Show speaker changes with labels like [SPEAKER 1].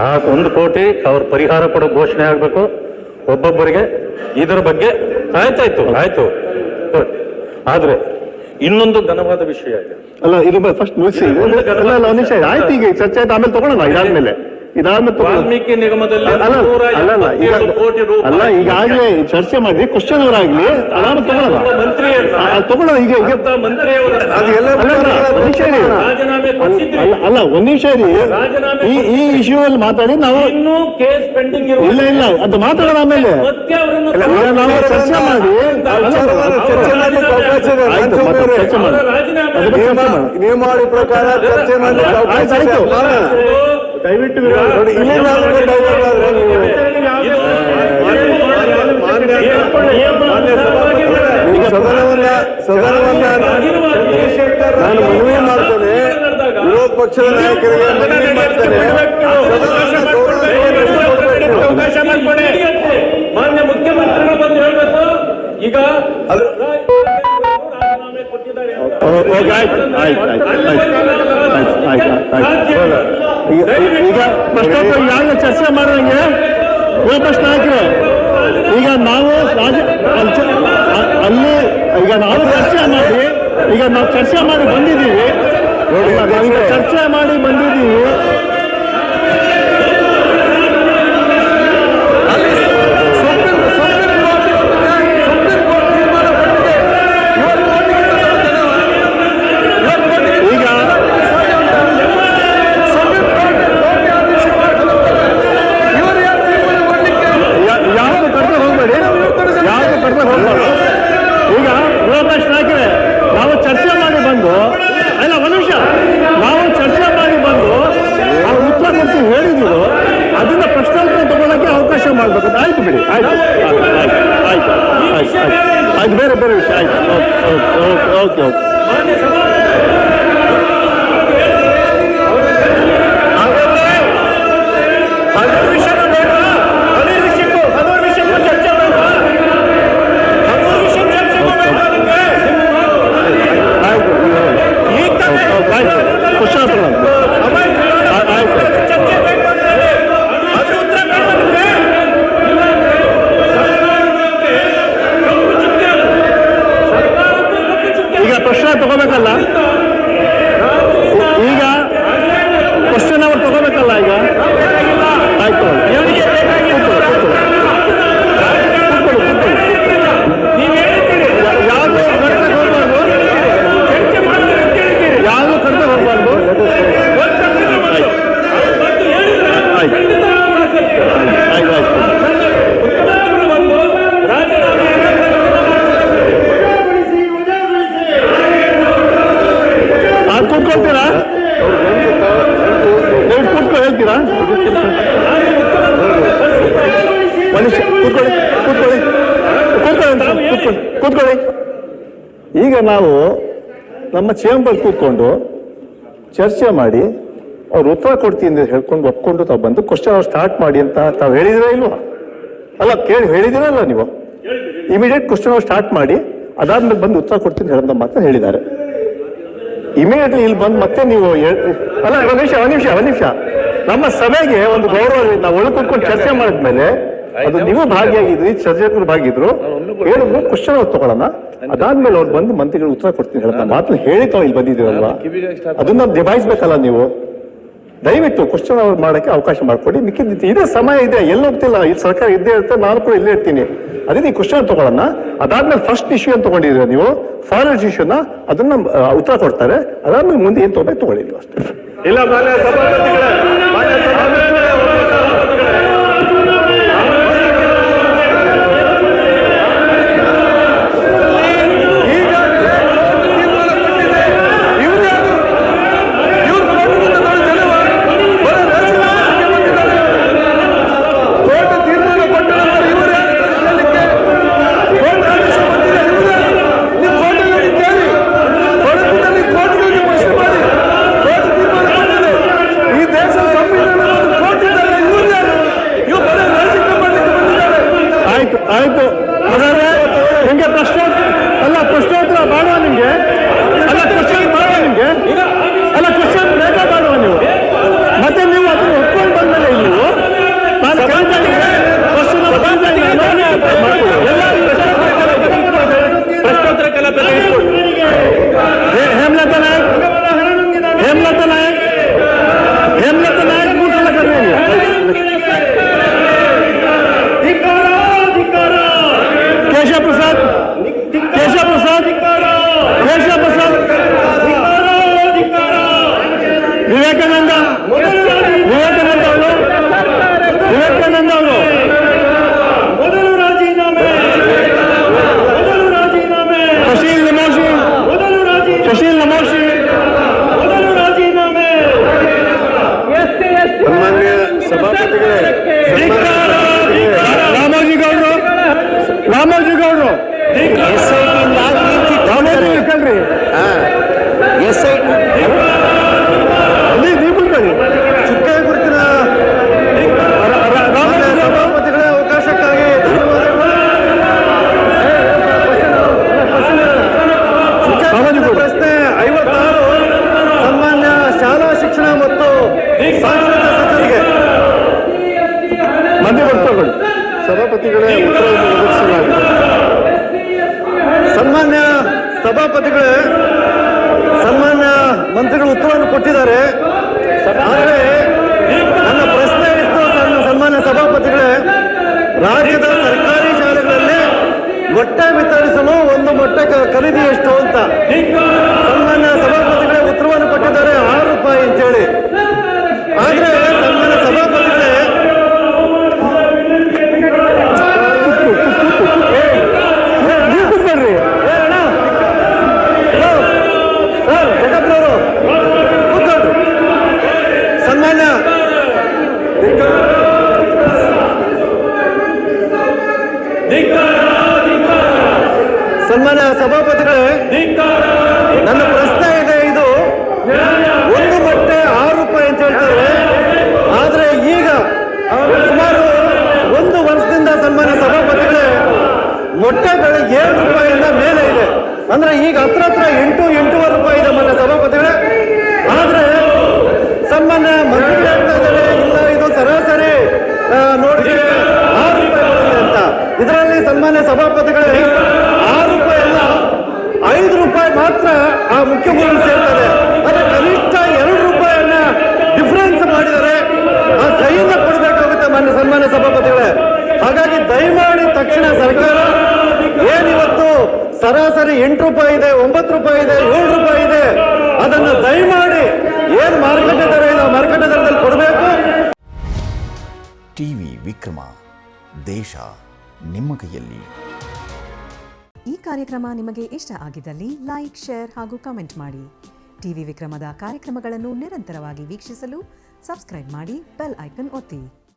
[SPEAKER 1] ಆ 1 ಕೋಟಿ ಅವ್ರ ಪರಿಹಾರ ಕೊಡೋ ಘೋಷಣೆ ಆಗಬೇಕು ಒಬ್ಬೊಬ್ಬರಿಗೆ. ಇದರ ಬಗ್ಗೆ ಆಯ್ತು. ಆದ್ರೆ ಇನ್ನೊಂದು ಘನವಾದ ವಿಷಯ ಇದೆ.
[SPEAKER 2] ಅಲ್ಲ, ಇದು ಫಸ್ಟ್ ಮುಗಿಸಿ. ಆಯ್ತು, ಈಗ ಚರ್ಚೆ ಆಯ್ತು, ಆಮೇಲೆ ತಗೊಳ್ಳೋಣ. ಇದಾದ್ಮೇಲೆ
[SPEAKER 1] ವಾಲ್ಮೀಕಿ ನಿಗಮದಲ್ಲಿ
[SPEAKER 2] ಅಲ್ಲ, ಈಗಾಗಲೇ ಚರ್ಚೆ ಮಾಡಿ ಕ್ವಶನ್ ಅವರಾಗ್ಲಿ ಆರಾಮ ತಗೊಳ್ಳೋಣ. ಈಗ ಅಲ್ಲ, ಒಂದ್ ನಿಮಿಷ ಇರಿ. ಈ ಇಶ್ಯೂ ಅಲ್ಲಿ ಮಾತಾಡಿ ನಾವು ಇಲ್ಲ ಅದು ಮಾತಾಡೋಣ. ಆಮೇಲೆ ನಾವು ಚರ್ಚೆ ಮಾಡಿ
[SPEAKER 3] ನಿಯಮಾವಳಿ ಪ್ರಕಾರ ಚರ್ಚೆ ಮಾಡಿ
[SPEAKER 2] ದಯವಿಟ್ಟು
[SPEAKER 3] ಸದನವನ್ನ ನಾನು ಮನವಿ ಮಾಡ್ತೇನೆ, ವಿರೋಧ ಪಕ್ಷದ ನಾಯಕರಿಗೆ ಮನವಿ ಮಾಡ್ತೇನೆ,
[SPEAKER 1] ಅವಕಾಶ ಮಾಡಿಕೊಡಿ. ಮಾನ್ಯ ಮುಖ್ಯಮಂತ್ರಿಗಳು ಬಂದು ಹೇಳ್ಬೇಕು. ಈಗ ರಾಜೀನಾಮೆ ಕೊಟ್ಟಿದ್ದಾರೆ.
[SPEAKER 2] ಈಗ ಪ್ರಶ್ನೋತ್ತರ ಈಗಾಗಲೇ ಚರ್ಚೆ ಮಾಡಿದಂಗೆ ವಿಪಕ್ಷ ನಾಯಕರು ಈಗ ನಾವು ಅಲ್ಲಿ ಈಗ ನಾವು ಚರ್ಚೆ ಮಾಡಿ ಬಂದಿದ್ದೀವಿ. ಚರ್ಚೆ ಮಾಡಿ ಬಂದಿದ್ದೀವಿ. ಆಯ್ತು ಬಿಡಿ, ಆಯ್ತು ಬೇರೆ ವಿಷಯ. ಆಯ್ತು, ಓಕೆ. ತಗೋಬೇಕಲ್ಲ ಈಗ ಕ್ವಶನ್ ಅವ್ರು ತಗೋಬೇಕಲ್ಲ ಈಗ. ಆಯ್ತು, ಯಾವುದು ಕರ್ತಕ್ಕೆ ಹೋಗ್ಬಾರ್ದು, ಯಾವುದು ಕರ್ತಕ್ಕೆ ಹೋಗ್ಬಾರ್ದು. ಕೂತ್ಕೊಳ್ತೀರಾ? ಹೇಳ್ತೀರಾ? ಕೂತ್ಕೊಳ್ಳಿ. ಈಗ ನಾವು ನಮ್ಮ ಚೇಂಬರ್ ಕೂತ್ಕೊಂಡು ಚರ್ಚೆ ಮಾಡಿ ಅವ್ರು ಉತ್ತರ ಕೊಡ್ತೀನಿ ಅಂತ ಹೇಳ್ಕೊಂಡು ಒಪ್ಕೊಂಡು ತಾವು ಬಂದು ಕ್ವಶನ್ ಅವ್ರು ಸ್ಟಾರ್ಟ್ ಮಾಡಿ ಅಂತ ತಾವು ಹೇಳಿದಿರಾ ಇಲ್ವಾ? ಅಲ್ಲ, ಹೇಳಿದಿರಲ್ಲ ನೀವು. ಇಮಿಡಿಯೇಟ್ ಕ್ವಶನ್ ಅವ್ರು ಸ್ಟಾರ್ಟ್ ಮಾಡಿ ಅದಾದ್ಮೇಲೆ ಬಂದು ಉತ್ತರ ಕೊಡ್ತೀನಿ ಹೇಳೋ ಮಾತ್ರ ಹೇಳಿದ್ದಾರೆ. ಇಮಿಡಿಯೇಟ್ಲಿ ಇಲ್ಲಿ ಬಂದು ಮತ್ತೆ ನೀವು ಅಲ್ಲ, ಒಂದ್ ನಿಮಿಷ ನಮ್ಮ ಸಭೆಗೆ ಒಂದು ಗೌರವ. ನಾವು ಒಳಗೆ ಕೂತ್ಕೊಂಡು ಚರ್ಚೆ ಮಾಡಿದ್ಮೇಲೆ ಅದು ನೀವು ಭಾಗಿಯಾಗಿದ್ರಿ, ಚರ್ಚಕರು ಭಾಗಿದ್ರು, ಹೇಳಿದ್ರು ಕ್ವಶನ್ ಅವ್ರು ತಗೊಳ್ಳೋಣ. ಅದಾದ್ಮೇಲೆ ಅವ್ರು ಬಂದು ಮಂತ್ರಿಗಳು ಉತ್ತರ ಕೊಡ್ತೀನಿ ಹೇಳೋ ಮಾತನ್ನು ಹೇಳಿ ತಾವು ಇಲ್ಲಿ ಬಂದಿದ್ದೀರಲ್ವಾ, ಅದನ್ನ ನಿಭಾಯಿಸ್ಬೇಕಲ್ಲ ನೀವು. ದಯವಿಟ್ಟು ಕ್ವಶನ್ ಅವ್ರು ಮಾಡಕ್ಕೆ ಅವಕಾಶ ಮಾಡ್ಕೊಡಿ. ಮಿಕ್ಕಿದ್ದು ಇದೇ ಸಮಯ ಇದೆ, ಎಲ್ಲಿ ಹೋಗ್ತಿಲ್ಲ. ಇಲ್ಲಿ ಸರ್ಕಾರ ಇದ್ದೇ ಇರುತ್ತೆ, ನಾನು ಕೂಡ ಇಲ್ಲೇ ಇರ್ತೀನಿ. ಅದೇ ನೀವು ಕ್ವಶನ್ ತಗೊಳ್ಳೋಣ. ಅದಾದ್ಮೇಲೆ ಫಸ್ಟ್ ಇಶ್ಯೂ ಅಂತ ತಗೊಂಡಿದ್ದೀರ ನೀವು, ಫಾರೆಸ್ಟ್ ಇಶ್ಯೂನ, ಅದನ್ನ ಉತ್ತರ ಕೊಡ್ತಾರೆ. ಅದಾದ್ಮೇಲೆ ಮುಂದೆ ಏನ್ ತಗೋಬೇಕು ತಗೊಳ್ಳಿ ಅಷ್ಟೇ.
[SPEAKER 3] ಇಲ್ಲ ಈ ದೇಶ ಸಂವಿಧಾನ ಸಭಾಪತಿಗಳೇ
[SPEAKER 2] ರಾಮೋಜಿಗೌಡರು
[SPEAKER 3] ಚುಕ್ಕೆ ಗುರುತಿನ ಸಭಾಪತಿಗಳೇ ಅವಕಾಶಕ್ಕಾಗಿ ಪ್ರಶ್ನೆ 56 ಸನ್ಮಾನ್ಯ ಶಾಲಾ ಶಿಕ್ಷಣ ಮತ್ತು ಸಾಂಸ್ಕೃತಿಕ ಸಚಿವರಿಗೆ ಸಭಾಪತಿಗಳೇ ಉತ್ತರವನ್ನು ಒದಗಿಸಲಾಗಿದೆ. ಸನ್ಮಾನ್ಯ ಸಭಾಪತಿಗಳೇ, ಸನ್ಮಾನ್ಯ ಮಂತ್ರಿಗಳು ಉತ್ತರವನ್ನು ಕೊಟ್ಟಿದ್ದಾರೆ. ಆದರೆ ನನ್ನ ಪ್ರಶ್ನೆ ಇತ್ತು ಸನ್ಮಾನ್ಯ ಸಭಾಪತಿಗಳೇ, ರಾಜ್ಯದ ಸರ್ಕಾರಿ ಶಾಲೆಗಳಲ್ಲಿ ಮೊಟ್ಟೆ ವಿತರಿಸಲು ಒಂದು ಮೊಟ್ಟೆ ಖರೀದಿ ಎಷ್ಟು ಅಂತ ಸನ್ಮಾನ್ಯ ಸಭಾಪತಿಗಳೇ ಉತ್ತರವನ್ನು ಕೊಟ್ಟಿದ್ದಾರೆ, 6 ರೂಪಾಯಿ ಅಂತೇಳಿ. ಆದ್ರೆ ಸನ್ಮಾನ್ಯ ಸಭಾಪತಿಗಳೇ, ಜಗತ್ನವರು ಕೂತ್ಕೊಳ್ರಿ. ಸನ್ಮಾನ್ಯ ಸನ್ಮಾನ್ಯ ಸಭಾಪತಿಗಳೇ, ನನ್ನ ಪ್ರಶ್ನೆ ಇದೆ. ಇದು ಒಂದು ಮೊಟ್ಟೆ 6 ರೂಪಾಯಿ ಅಂತ ಹೇಳ್ತಾರೆ. ಆದ್ರೆ ಈಗ ಸುಮಾರು 1 ವರ್ಷದಿಂದ ಸನ್ಮಾನ್ಯ ಸಭಾಪತಿಗಳೇ ಮೊಟ್ಟೆ ಬೆಲೆ 7 ರೂಪಾಯಿಯಿಂದ ಮೇಲೆ ಇದೆ. ಅಂದ್ರೆ ಈಗ ಹತ್ರ 8-8.5 ರೂಪಾಯಿ ಇದೆ ಮಾನ್ಯ ಸಭಾಪತಿಗಳೇ. ಆದ್ರೆ ಸನ್ಮಾನ್ಯ ಮಂತ್ರಿಗಳು ಹೇಳ್ತಾ ಇದ್ದಾರೆ, ಇಲ್ಲ ಇದು ಸರಾಸರಿ ನೋಡಿ 6 ರೂಪಾಯಿ ಬರುತ್ತೆ ಅಂತ. ಇದರಲ್ಲಿ ಸನ್ಮಾನ್ಯ ಸಭಾಪತಿಗಳೇ 6 ರೂಪಾಯಿ ಅಲ್ಲ, 5 ರೂಪಾಯಿ ಮಾತ್ರ ಆ ಮುಖ್ಯ ಮೂಲಗಳು ಸೇರ್ತದೆ. ಅದೇ ಕನಿಷ್ಠ 2 ರೂಪಾಯಿಯನ್ನ ಡಿಫರೆನ್ಸ್ ಮಾಡಿದರೆ ಆ ಕೈಯಿಂದ ಕೊಡಬೇಕಾಗುತ್ತೆ ಸನ್ಮಾನ್ಯ ಸಭಾಪತಿಗಳೇ. ಹಾಗಾಗಿ ದಯಮಾಡಿ ತಕ್ಷಣ ಸರ್ಕಾರ ಏನಿವತ್ತು ಸರಾಸರಿ 8 ರೂಪಾಯಿ ಇದೆ, 9 ರೂಪಾಯಿ ಇದೆ, 7 ರೂಪಾಯಿ ಇದೆ, ಅದನ್ನು ದಯಮಾಡಿ ಏನು ಮಾರುಕಟ್ಟೆ ದರ ಇದೆ ಮಾರುಕಟ್ಟೆ ದರದಲ್ಲಿ ಕೊಡಬೇಕು.
[SPEAKER 4] ಟಿವಿ ವಿಕ್ರಮ, ದೇಶ ನಿಮ್ಮ ಕೈಯಲ್ಲಿ.
[SPEAKER 5] ಈ ಕಾರ್ಯಕ್ರಮ ನಿಮಗೆ ಇಷ್ಟ ಆಗಿದ್ದಲ್ಲಿ ಲೈಕ್, ಶೇರ್ ಹಾಗೂ ಕಮೆಂಟ್ ಮಾಡಿ. ಟಿವಿ ವಿಕ್ರಮದ ಕಾರ್ಯಕ್ರಮಗಳನ್ನು ನಿರಂತರವಾಗಿ ವೀಕ್ಷಿಸಲು ಸಬ್ಸ್ಕ್ರೈಬ್ ಮಾಡಿ, ಬೆಲ್ ಐಕನ್ ಒತ್ತಿ.